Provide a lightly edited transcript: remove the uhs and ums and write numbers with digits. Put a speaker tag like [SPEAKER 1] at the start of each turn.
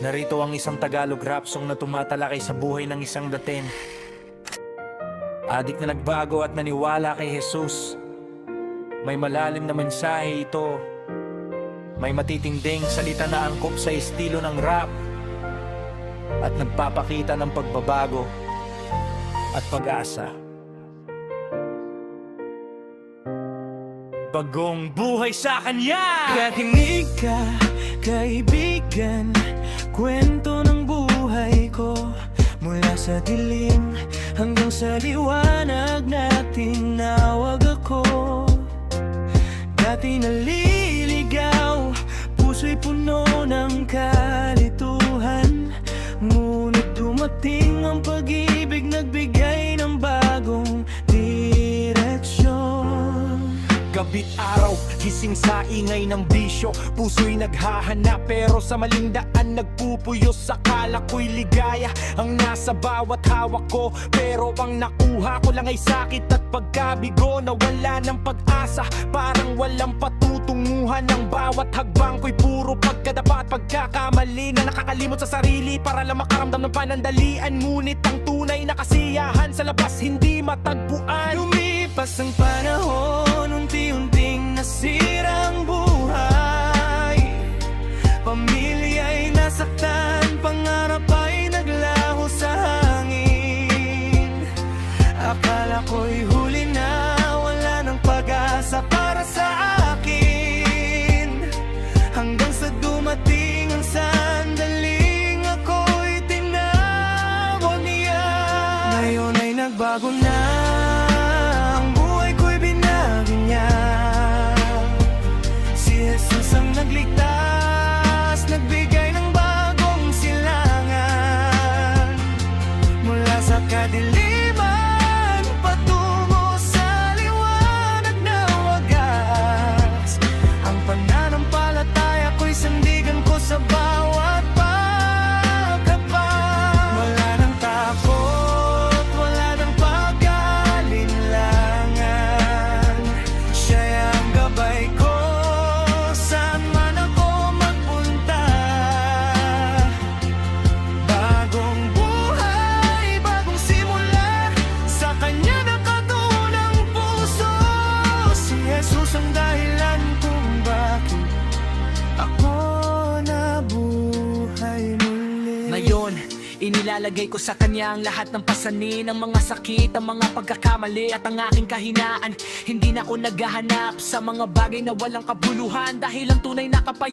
[SPEAKER 1] Narito ang isang Tagalog rap song na tumatalakay sa buhay ng isang datin. Adik na nagbago at naniwala kay Jesus. May malalim na mensahe ito. May matitinding salita na angkop sa estilo ng rap at nagpapakita ng pagbabago at pag-asa. Bagong buhay sa kanya!
[SPEAKER 2] Kakinig ka, kaibigan, kwento ng buhay ko. Mula sa dilim hanggang sa liwanag natin nawag ako. Dati naliligaw, puso'y puno ng kalituhan. Ngunit dumating ang pag-ibig, nagbigay ng bagong direksyon.
[SPEAKER 1] Gabi't araw, gising sa ingay ng bisyo. Puso'y naghahanap pero sa maling daan nagpupuyos. Akala ko'y ligaya ang nasa bawat hawak ko, pero ang nakuha ko lang ay sakit at pagkabigo. Nawala ng pag-asa, parang walang patutunguhan. Ang bawat hagbang ko'y puro pagkadapa at pagkakamali na nakakalimot sa sarili para lang makaramdam ng panandalian. Ngunit ang tunay na kasiyahan sa labas hindi matagpuan.
[SPEAKER 2] Lumipas ang panahon, unti-unting nasira ang buhay. Pamilya'y nasaktan, pangarap ay naglaho sa hangin. Akala ko'y huli na, wala ng pag-asa para sa akin. Hanggang sa dumating ang sandaling ako'y tinawag niya. Ngayon ay nagbago na, nagligtas, nagbigay ng bagong silangan. Mula sa kadiliman, patungo sa liwanag na wagas. Ang pananampalataya ko'y sandigan ko sa bawat pagkapag. Wala nang takot, wala nang pag-alinlangan. Siya'y ang gabay ko, ang dahilan kung bakit ako nabuhay muli.
[SPEAKER 3] Ngayon, inilalagay ko sa kanya ang lahat ng pasanin, ang mga sakit, ang mga pagkakamali at ang aking kahinaan. Hindi na ako naghahanap sa mga bagay na walang kabuluhan, dahil ang tunay na kapayapaan